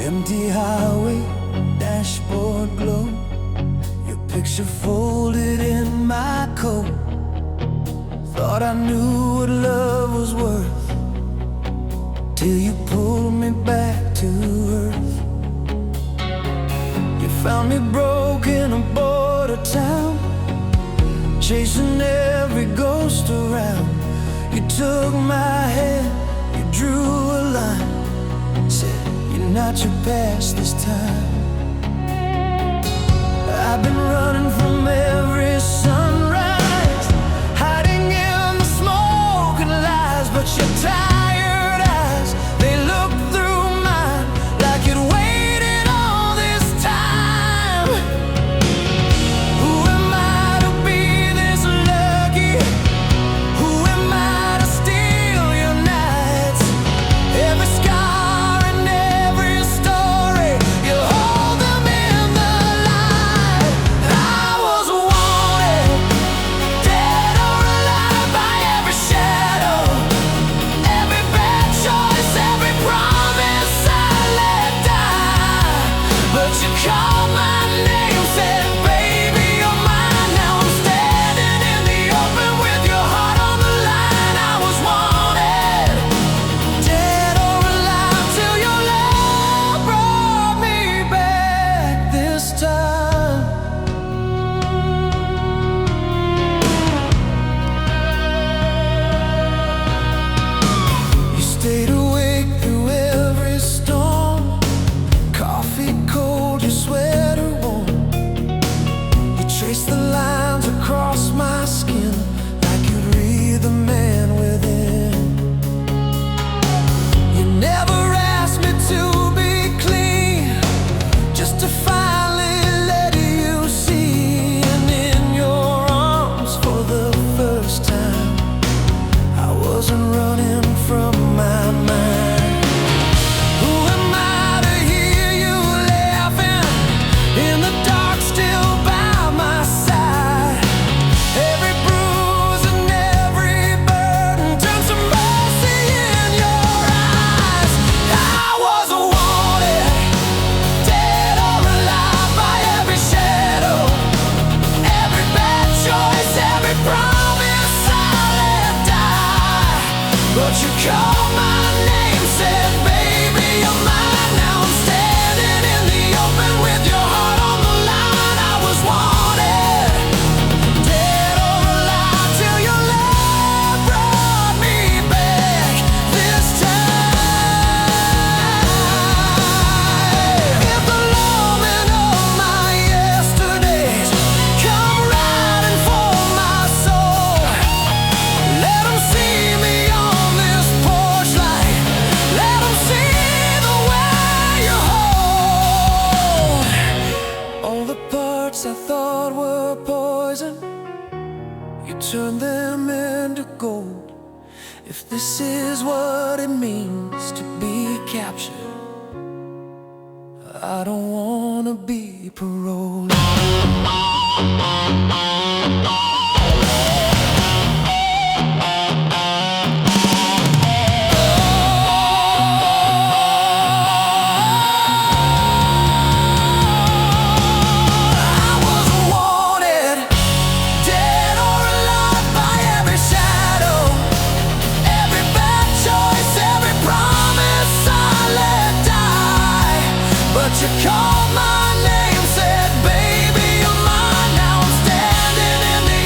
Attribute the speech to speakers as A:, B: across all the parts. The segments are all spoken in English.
A: Empty highway, dashboard glow, your picture folded in my coat. Thought I knew what love was worth, till you pulled me back to earth. You found me broke in a border town, chasing every ghost around. You took my hand, you drew a line, said you're not your past this time. I've been running from every sunrise, hiding in the smoke and lies, but your tired eyes, they look through mine like you'd waited all this time. Who am I to be this lucky? Who am I to steal your nights? Every scar and every story, you hold them in the light. I was wanted, dead or alive, by every shadow, every bad choice, every promise I let die. But you called my name, said, baby, you're mine. Now I'm standing in the open with your heart on the line. I was wanted, dead or alive, till your love brought me back this time. You stayed awake through every storm, coffee cold, your sweater warm. You traced the lines across my skin like you'd read the man within. You never asked me to be clean, just to finally let you see. And in your arms for the first time, I wasn't running from my mind. Who am I to hear you laughing in the dark, still by my side? Every bruise and every burden turns to mercy in your eyes. I was wanted, dead or alive, by every shadow, every bad choice, every promise I let die. But you called my name, said, baby, you're mine. Now I'm standing in the open with your heart on the line. I was wanted, dead or alive, till your love brought me back this time. If the longing of my yesterdays come riding for my soul, let 'em see me on this porch light. Let 'em see the way you hold all the parts I thought were poison. You turned them into gold. If this is what it means to be captured, I don't wanna be paroled. I was wanted, dead or alive, by every shadow, every bad choice, every promise I let die. But you called my name, said, baby, you're mine. Now I'm standing in the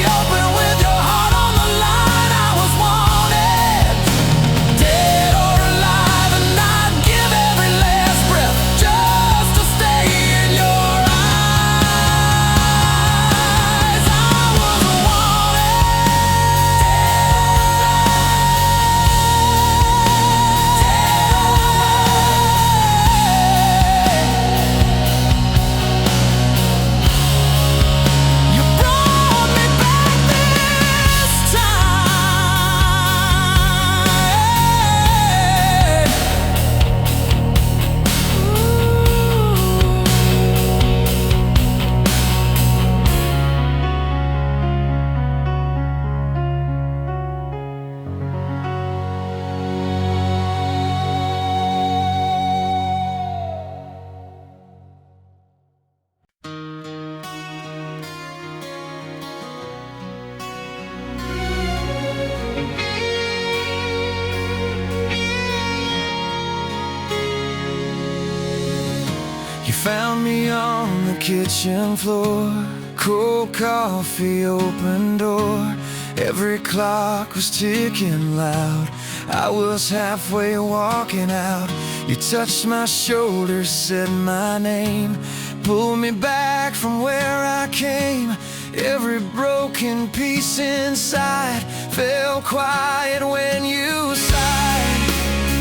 A: found me on the kitchen floor, cold coffee, open door. Every clock was ticking loud. I was halfway walking out. You touched my shoulder, said my name, pulled me back from where I came. Every broken piece inside fell quiet when you sighed.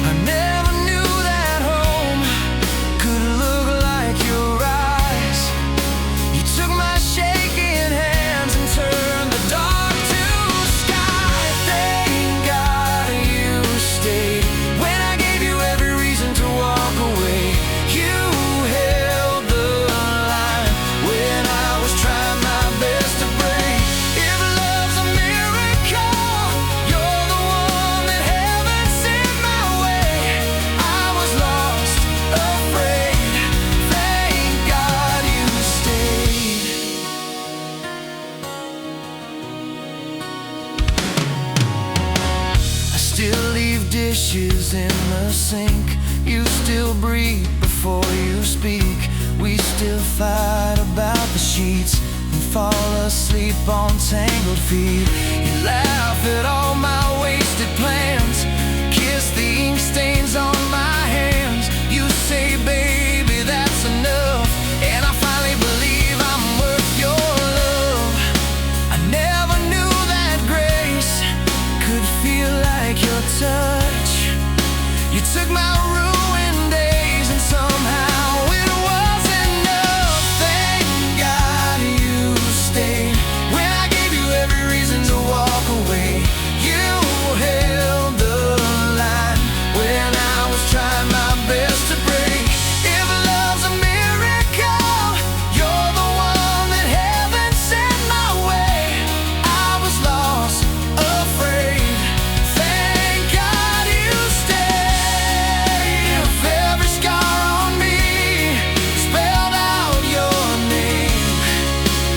A: I never knew that home could look like your eyes. You took my shaking hands and turned the dark to sky. Thank God you stayed when I gave you every reason to walk away. You held the line when I was trying my best to break. If love's a miracle, you're the one that heaven sent my way. I was lost, afraid. Thank God you stayed. I still leave dishes in the sink. You still breathe before you speak. We still fight about the sheets and fall asleep on tangled feet. You laugh at all my wasted plans, kiss the ink stains on my hands. You say, baby, that's enough, and I finally believe I'm worth your love. I never knew that grace could feel like your touch. You took my ruined days and somehow it was enough. Thank God you stayed when I gave you every reason to walk away. You held the line when I was trying my best to break. If love's a miracle, you're the one that heaven sent my way. I was lost, afraid. Thank God you stayed. If every scar on me spelled out your name,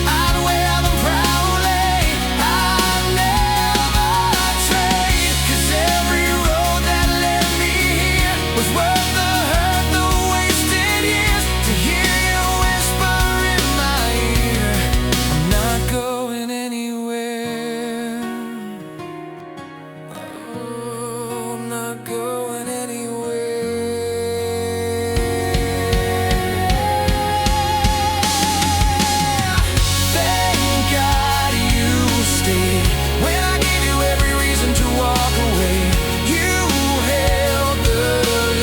A: I'd wear them proudly. I'd never trade, 'cause every road that led me here was worth the hurt, the wasted years. To hear you whisper in my ear, I'm not going anywhere. Oh, I'm not going anywhere. Thank God you stayed when I gave you every reason to walk away. You held the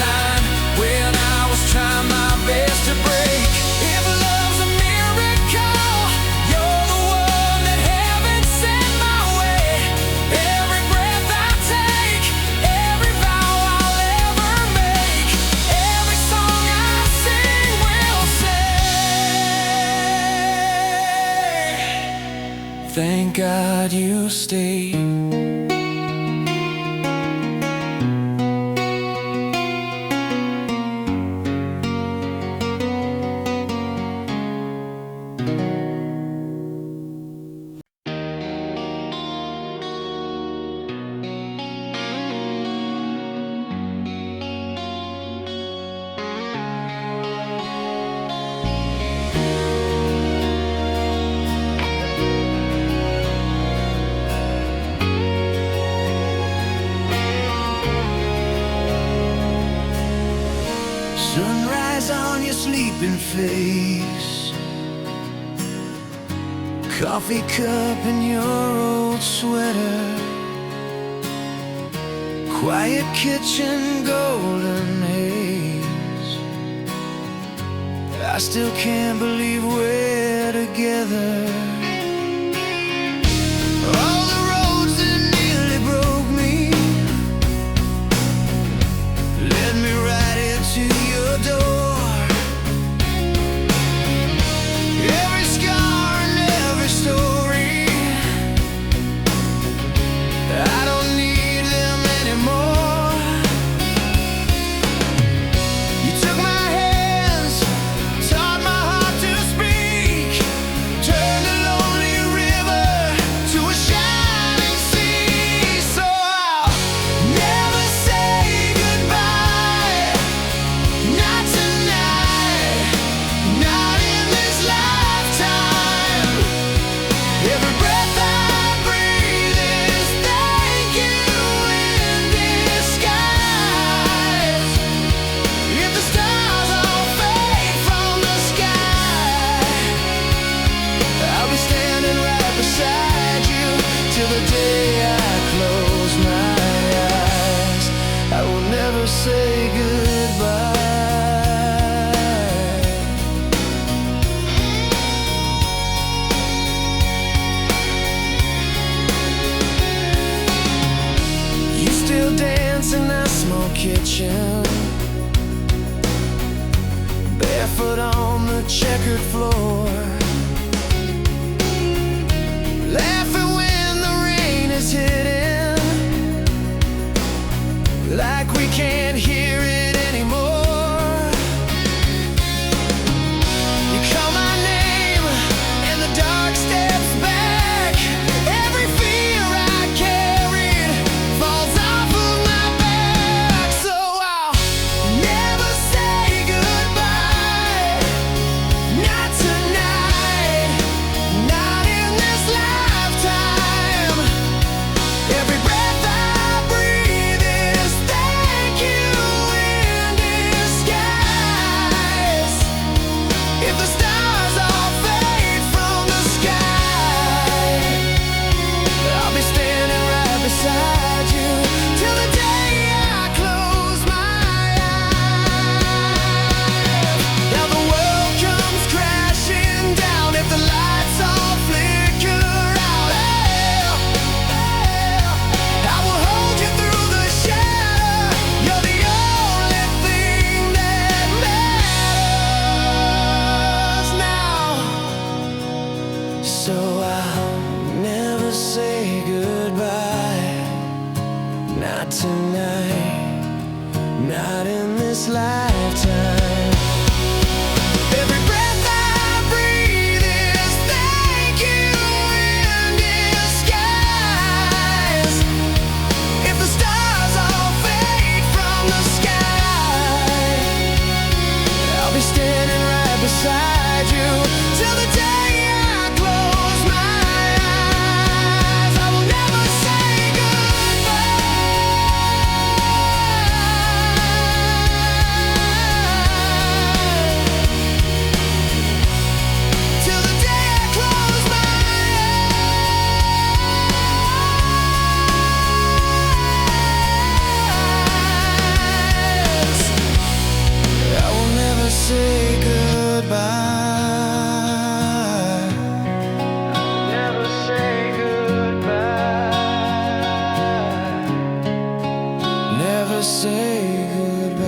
A: line when I was trying my best to break. If love's a miracle, you're the one that heaven sent my way. Every breath I take, every vow I'll ever make, every song I sing will say, thank God you stayed. Sunrise on your sleeping face, coffee cup in your old sweater, quiet kitchen, golden haze. I still can't believe we're together. All the roads that nearly broke me led me right into your door. Every scar and every story, I don't need them anymore. You took my hands, taught my heart to speak, turned the kitchen, barefoot on the checkered floor, laughing when the rain is hitting, like we can't hear it anymore. You call my name and the dark steps back. Every fear I carried falls off of my back. So I'll never say goodbye, not tonight, not in this lifetime. Every breath I breathe is thank you in disguise. If the stars all fade from the sky, I'll be standing right beside you till the day I close my eyes. Now the world comes crashing down if the lights all flicker out. I will hold you through the shadow. You're the only thing that matters now. So I'll never say goodbye, not tonight, not in this lifetime. Every breath I breathe is thank you in disguise. If the stars all fade from the sky, I'll be standing right beside you till the day I close my eyes. I will never say goodbye till the day I close my eyes. I will never say goodbye. Never say goodbye. Never say goodbye.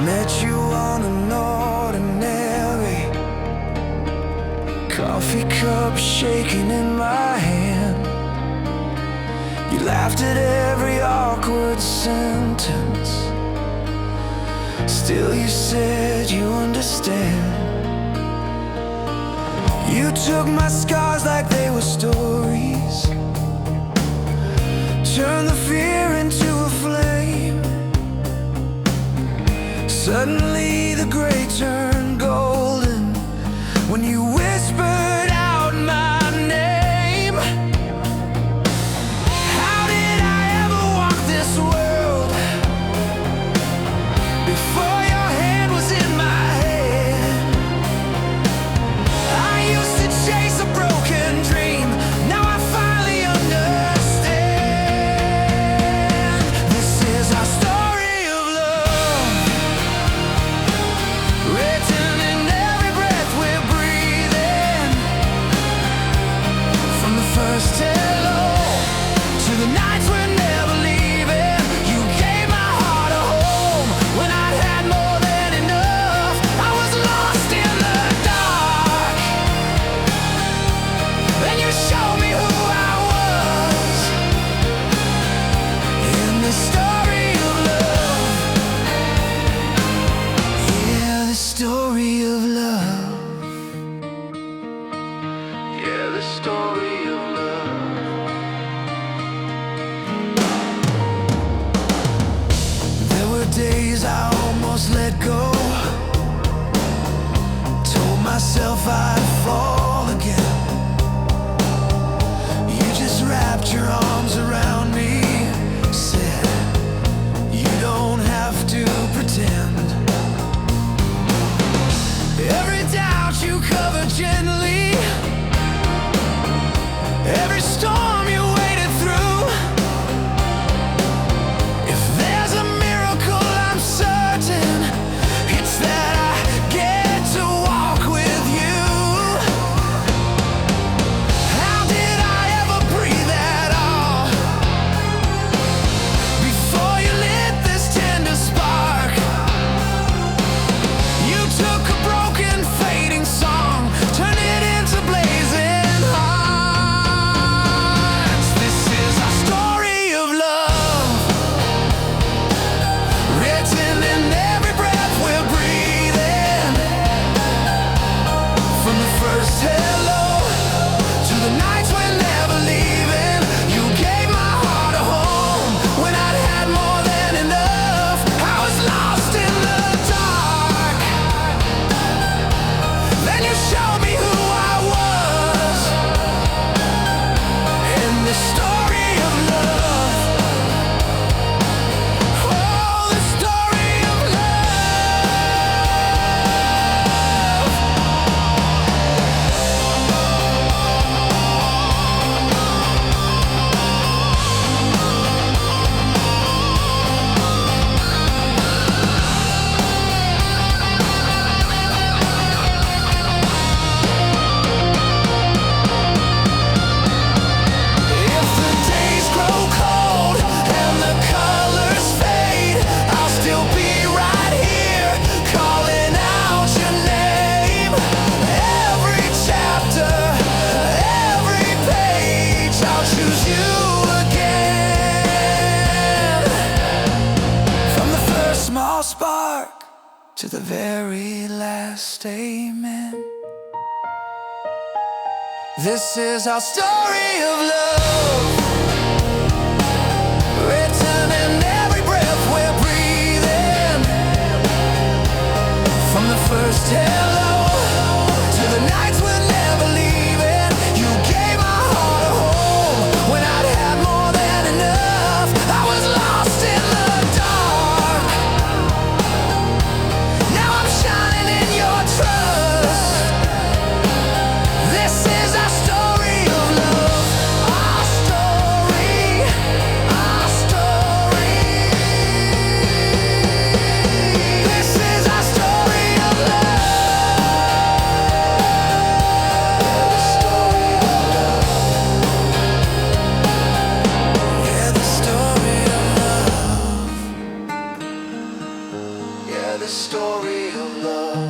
A: Met you on an ordinary coffee cup shaking in my hand. You laughed at every awkward sentence. Still you said you understand. You took my scars like they were stories, turned the fear into a flame. Suddenly the gray turned golden when you whispered out my name. How did I ever walk this world before your hand was in my hand? I used to chase a broken dream. Now I finally understand. This is our story of love, written in every breath we're breathing. From the first hello to the nights we're never leaving. You gave my heart a home when I'd had more than enough. I was lost in the dark, and you showed me who I was. In this story of love, yeah, the story of love, yeah, the story of love. There were days I almost let go, told myself I'd fall again. You just wrapped your arms around me, said to the very last amen. This is our story of love, written in every breath we're breathing. From the first hello to the nights we're never leaving. You gave my heart a home when I'd had more than enough. I was lost in the dark. Now I'm shining in your trust. This is our story of love. Our story, our story. This is our story of love. Yeah, the story of love. Yeah, the story of love.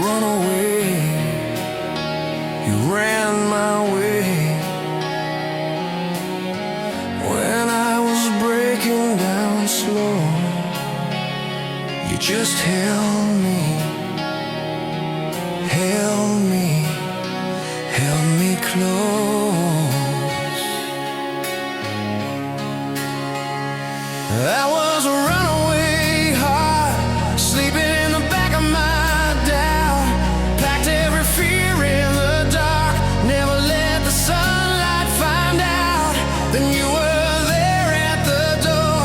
A: Run away, you ran my way. When I was breaking down slow, you just held me, held me, held me close. I was a runaway heart, sleeping in the back of my doubt. Packed every fear in the dark, never let the sunlight find out. Then you were there at the door,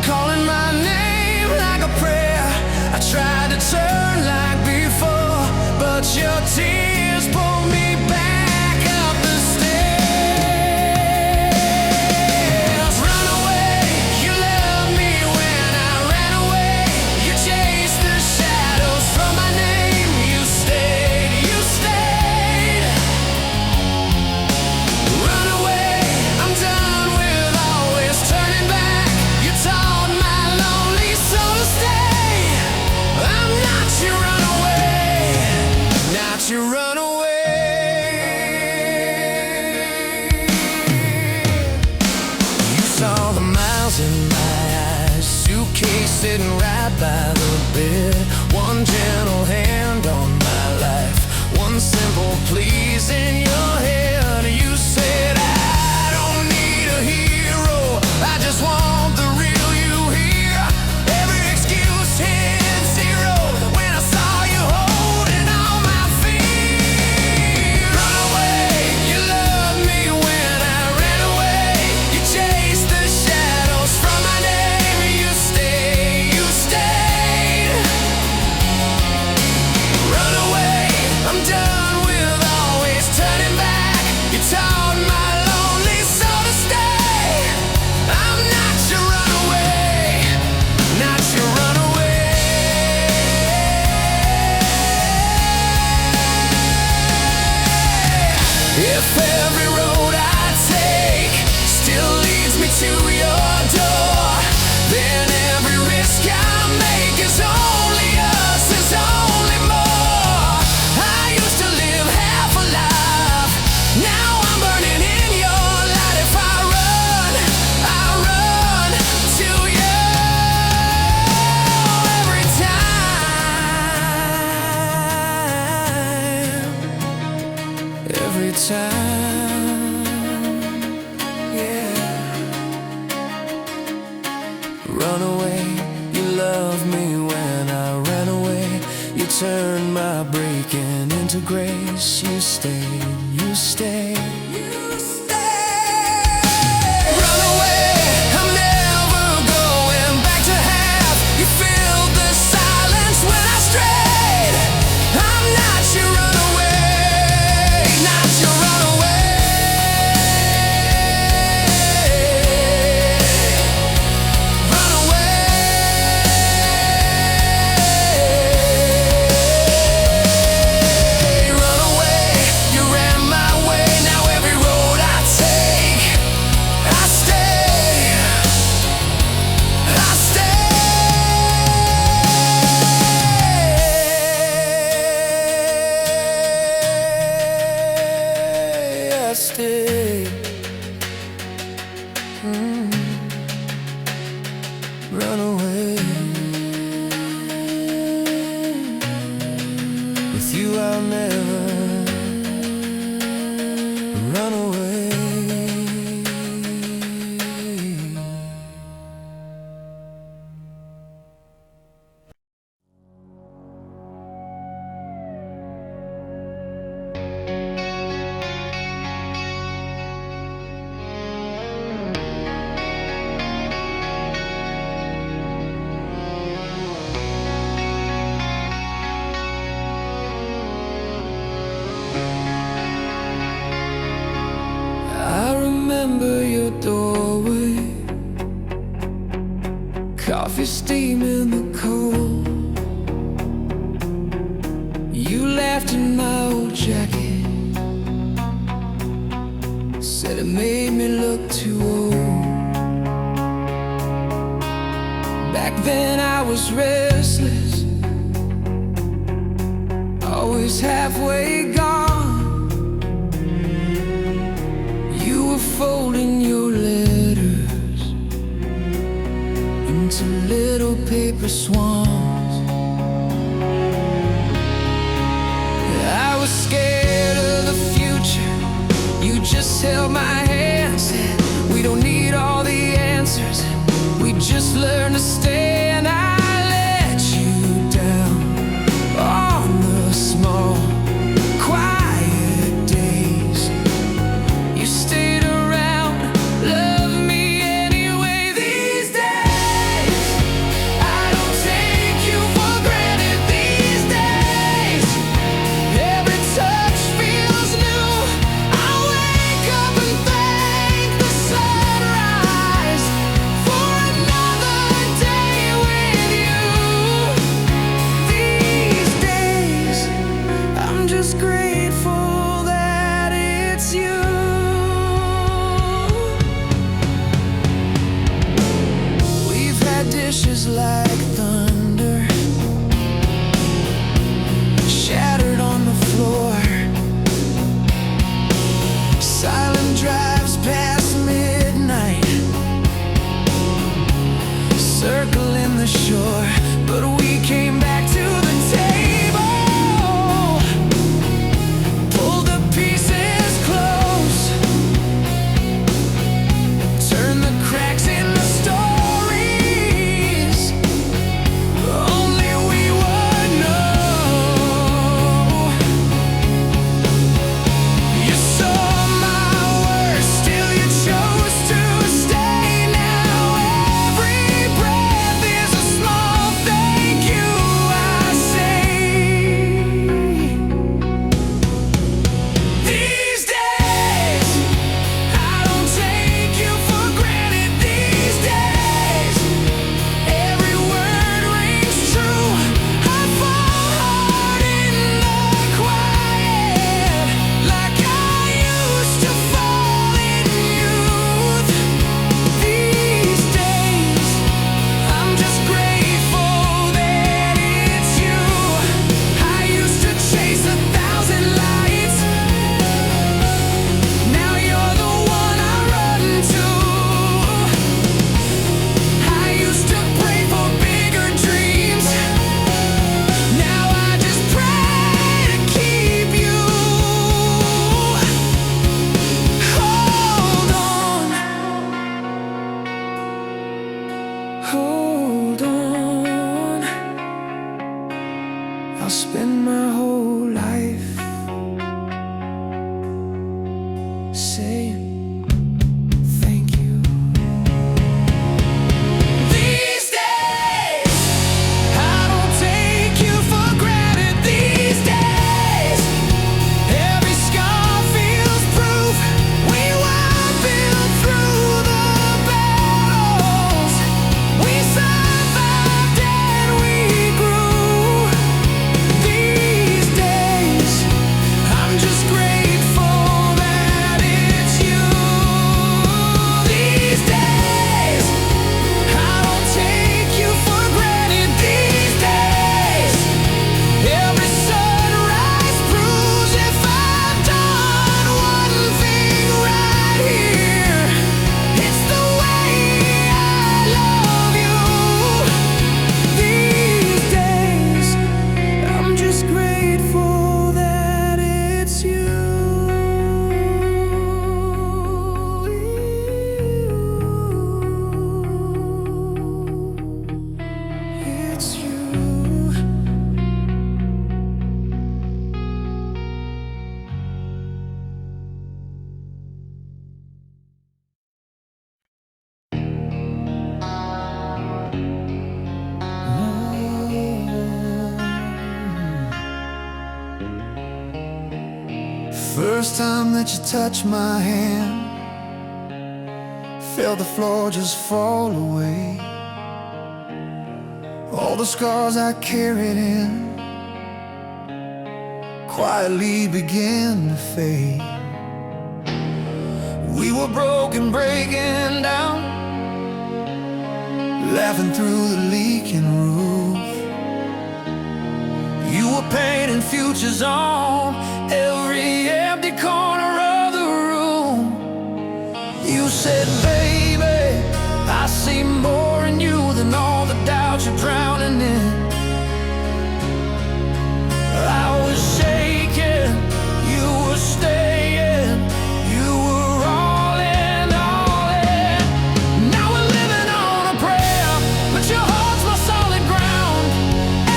A: calling my name like a prayer. I tried to turn like before, but your tears pulled me back up the stairs. Run away, you loved me when I ran away. You chased the shadows from my name. You stayed, you stayed. Run away, I'm done with always turning back. You taught my lonely soul to stay. I'm not your runaway, not your runaway. You saw the miles in my eyes, suitcase sitting right by the bed. One gentle hand on my life, one simple please in your head. You said I don't need a hero, I just want the real you here. Every excuse hit zero when I saw you holding on my feet. Run away, you loved me when I ran away. You chased the shadows from my name. You stayed, you stayed. Run away, I'm done with always turning back. You taught my lonely soul to stay. I'm not your runaway, not your runaway. If every road I take still leads me to your door, then every risk I make is only us, is only more. I used to live half alive, now I'm burning in your light. If I run to you every time, every time, yeah. Run away, you loved me when I ran away. You turned my breaking into grace. You stayed, you stayed. Run away, I'm never going back to half. You filled the silence when I strayed. I'm not your runaway, not your runaway. Run away. Run away, you ran my way. Now every road I stay. Run away. With you I'll never run away. Remember your doorway, coffee steam in the cold. You laughed in my old jacket, said it made me look too old. Back then I was restless, always halfway gone. Folding your letters into little paper swans. I was scared of the future. You just held my hand, said we don't need all the answers, we just learn to stay. And I let you down on the small, quiet days. You stayed like thunder, shattered on the floor. Silent drives past midnight, circling the shore. But we came back to the table, pulled the pieces close, turned the cracks in the storm. Hold on, I'll spend my whole life saying thank you. These days, I don't take you for granted. These days, every scar feels proof we were built through the battles. We survived and we grew. These days, I'm just grateful that it's First time that you touched my hand, felt the floor just fall away. All the scars I carried in quietly began to fade. We were broken, breaking down, laughing through the leaking roof. You were painting futures on every empty corner of the room. You said, baby, I see more in you than all the doubts you're drowning in. I was shaking, you were staying, you were all in, all in. Now we're living on a prayer, but your heart's my solid ground.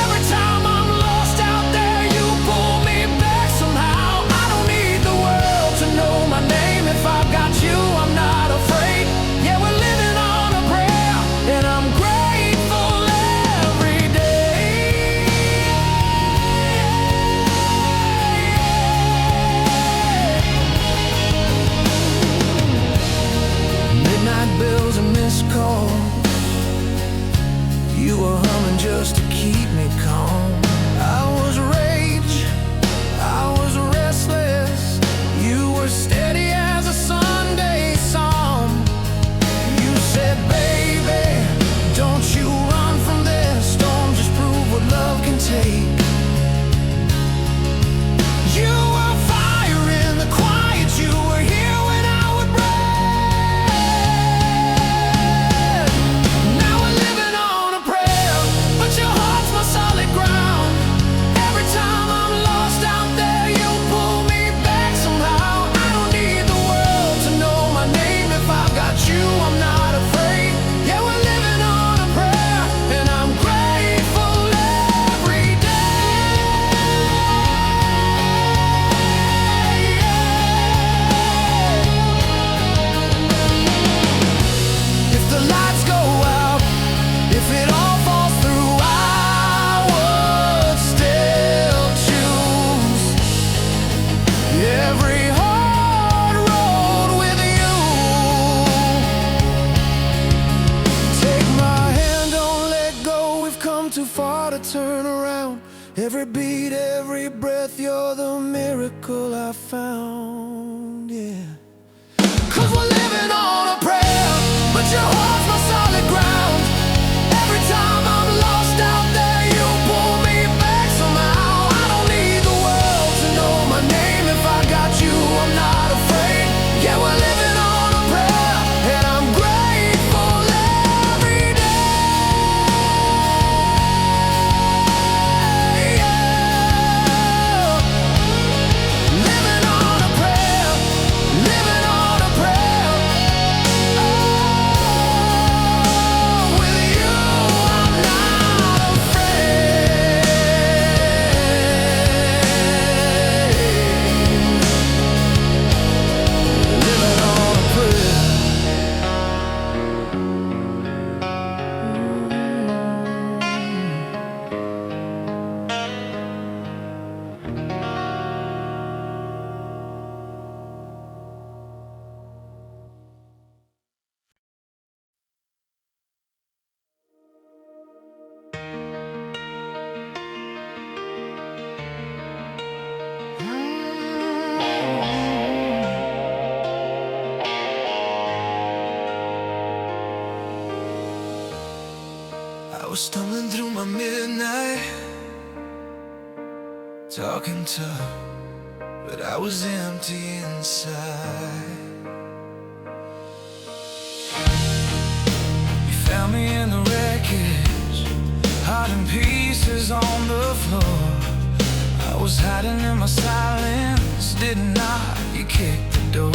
A: Every time I'm lost out there, you pull me back somehow. I don't need the world to know my name. If I've got you, I'm not afraid. Yeah, we're living on a prayer, and I'm grateful every day. Midnight bills and missed calls, you were humming just to keep me calm. I was rage, I was restless, you were steady as a Sunday song. You said, baby, don't you run from this storm, just prove what love can take. You were fire in the quiet, you were here when I would break. Now we're living on a prayer, but your heart's my solid ground. Every time I'm lost out there, you pull me back somehow. I don't need the world to know my name. If I've got you, I'm not afraid. Yeah, we're living on a prayer, and I'm grateful every day. If the lights go out, if it all falls through, I would still choose every hard road with you. Take my hand, don't let go. We've come too far to turn around. Every beat, every breath, you're the miracle I found. Yeah. 'Cause we're living on a prayer, but your heart's my solid ground. Every time I'm lost out there, you pull me back somehow. I don't need the world to know my name. If I got you, I'm not afraid. Yeah, we're living on a prayer, and I'm grateful every day. Yeah. Living on a prayer, living on a prayer. Oh, with you, I'm not afraid. Living on a prayer. I was stumbling through my midnight, talking tough, but I was empty inside. You found me in the wreckage, heart in pieces on the floor. I was hiding in my silence, didn't knock, you kicked the door.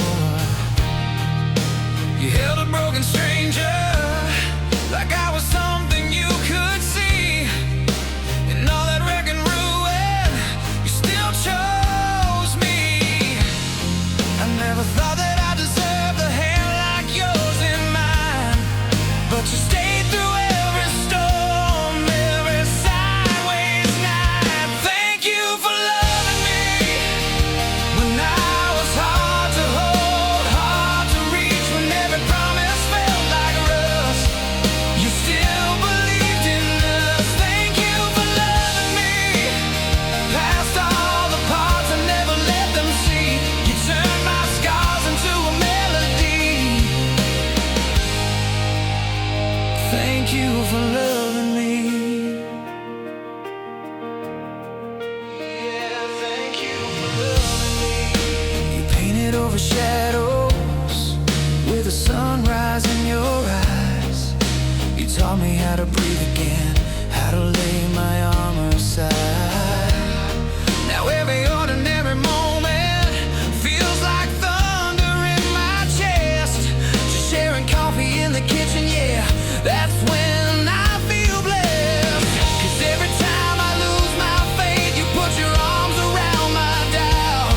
A: You held a broken stranger like I was something you could see. In all that wreck and ruin, you still chose me. I never thought that I deserved a hand like yours in mine, but you stayed through every storm, every sideways night. Thank you for loving me when I over shadows with the sunrise in your eyes. You taught me how to breathe again, how to lay my armor aside. Now every ordinary moment feels like thunder in my chest. Just sharing coffee in the kitchen, yeah, that's when I feel blessed. 'Cause every time I lose my faith, you put your arms around my doubt.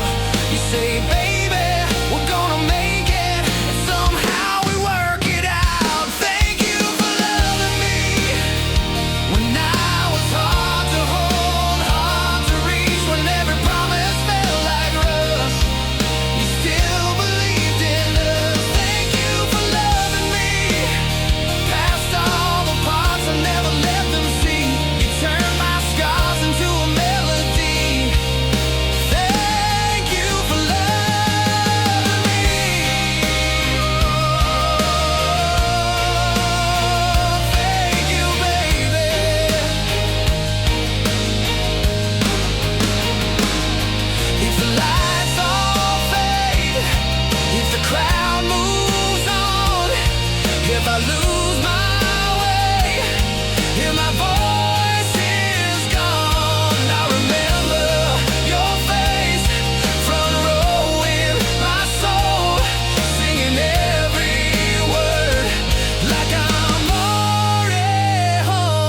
A: You say, baby, we're gonna make it, and somehow we work it out. Thank you for loving me when I was hard to hold, hard to reach, when every promise felt like rust. You still believed in us. Thank you for loving me past all the parts I never let them see. You turned my scars into a melody. Thank you for loving me. Thank you, baby. If the lights all fade, if the crowd moves on, if I lose my way, if my voice is gone, I remember your face, front row in my soul, singing every word like I'm already home.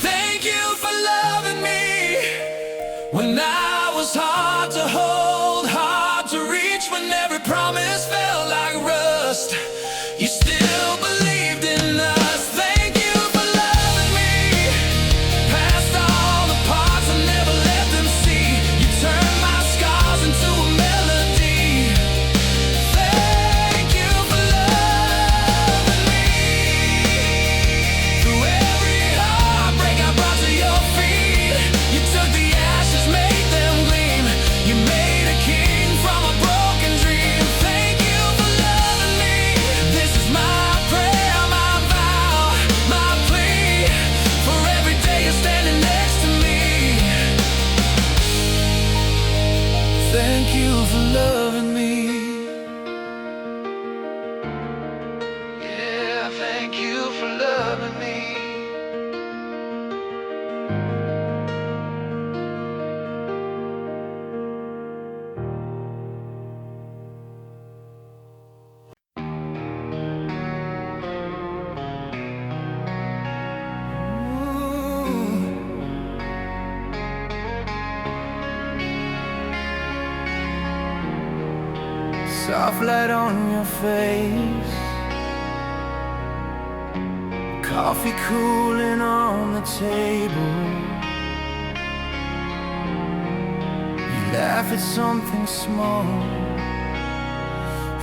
A: Thank you for loving me when I was hard to hold, hard to reach, when every promise felt like rust. You still believed in us. Thank you for loving me past all the parts I never let them see. You turned my scars into a melody. Thank you for loving me. Through every heartbreak I brought to your feet, you took the ashes, made them gleam. You made a king from a broken dream. Thank you for loving me. This is my prayer, my vow, my plea, for every day you're standing next to me. Thank you for loving me. Yeah, thank you for loving me. Soft light on your face, coffee cooling on the table. You laugh at something small,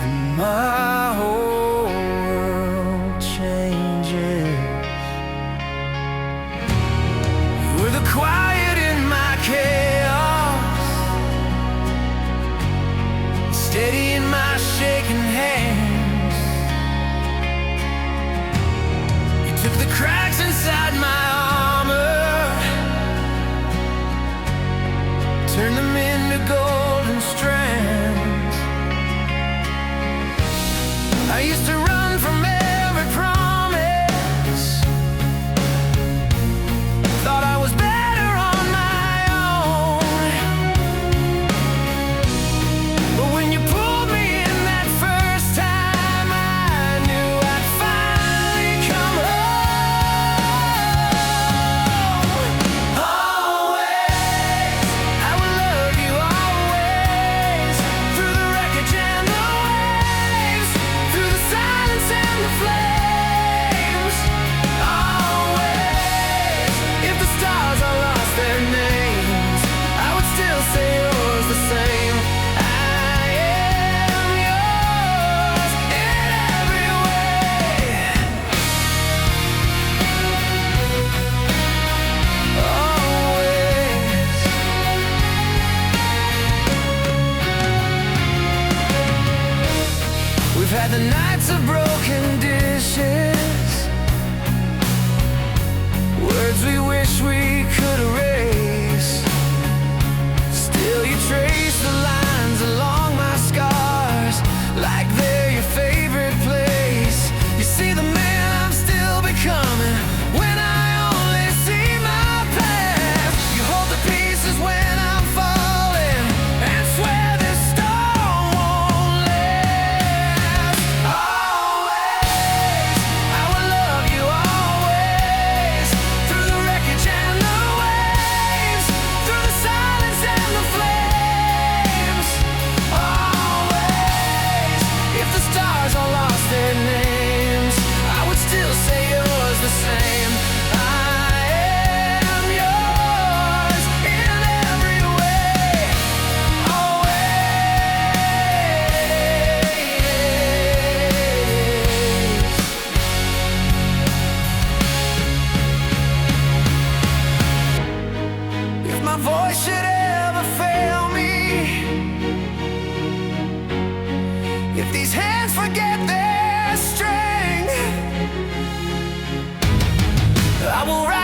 A: and my whole world changes. You were the quiet in my chaos, steady in my shaking hands. You took the cracks inside my armor, turned them into golden strands. I used to run from every promise, thought I was better on my own. But when you pulled me in that first time, I knew I'd finally come home.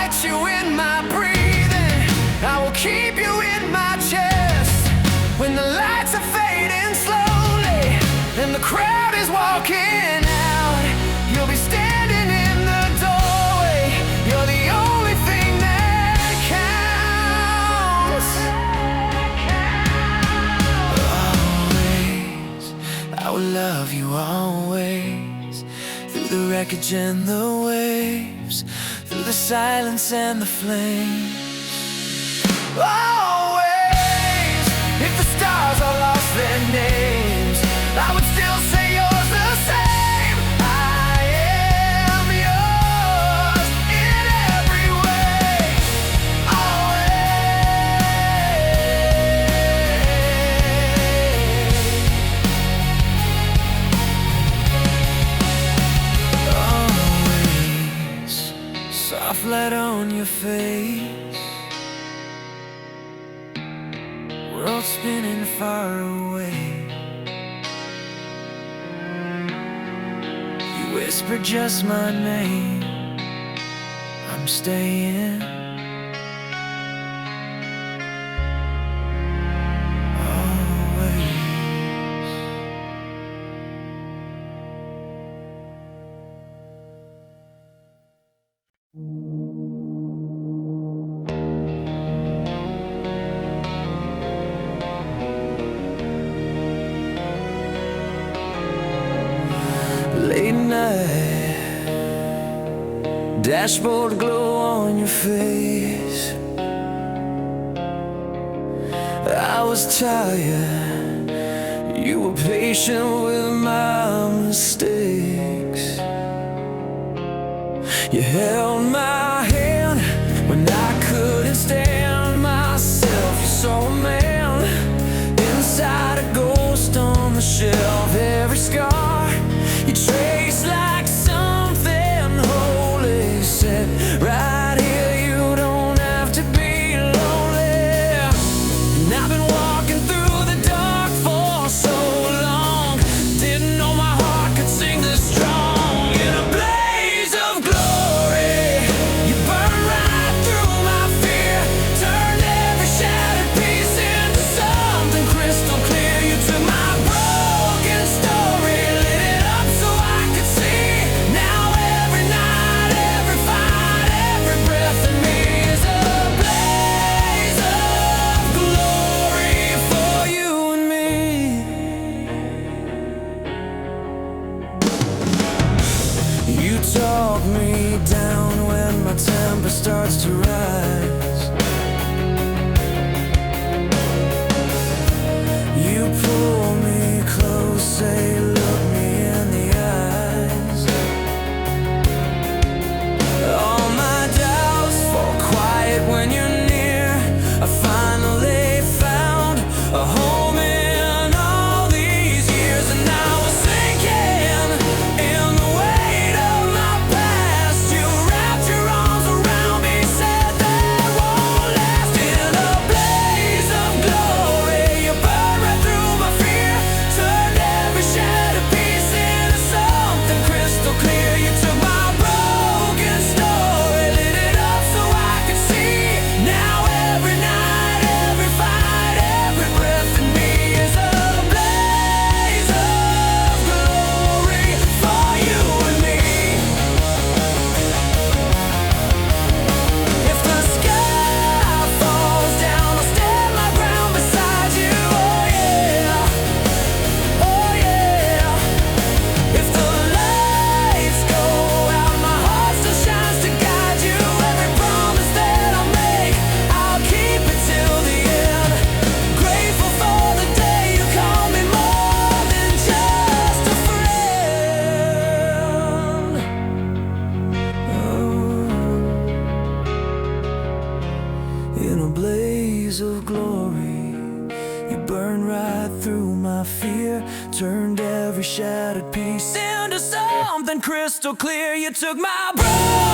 A: write you in my breathing. I will keep you in my chest. When the lights are fading slowly and the crowd is walking out, you'll be standing in the doorway. You're the only thing that counts. Always, I will love you always. Through the wreckage and the waves, through the silence and the flames. Always, if the stars all lost their names, I would still say yours the same. I am yours in every way. Always, soft light on your face, world spinning far away. You whisper just my name, I'm staying. Late night, dashboard glow on your face. I was tired, you were patient with my mistakes. You held my hand when I couldn't stand myself. You saw a man inside a ghost on the shelf. Every scar you trace like something holy, said right here you don't have to be lonely. And I've been walking through the dark for so long, didn't know my heart could sing this strong. In a blaze of glory, you burned right through my fear, turned every shattered piece into something crystal clear. You took my broken story, lit it up so I could see. Now every night, every fight, every breath in me is a blaze of glory for you and me. You talk me down when my temper starts to rise. You pull me close, say look me in the eyes. All my doubts fall quiet when you're near. I finally found a home in all these years, and I was sinking in the weight of my past. You wrapped your arms around me, said that won't last. In a blaze of glory, you burned right through my fear, turned every shattered piece into something crystal clear. You took my broken story, lit it up so I could see. Now every night, every fight, every breath in me is a blaze of glory for you and me. If the sky falls down, I'll stand my ground beside you. Oh yeah, oh yeah. If the lights go out, my heart still shines to guide you. Every promise that I make, I'll keep it till the end. Grateful for the day you call me more than just a friend. In a blaze of glory, you burned right through my fear, turned every shattered piece into something crystal clear. You took my broken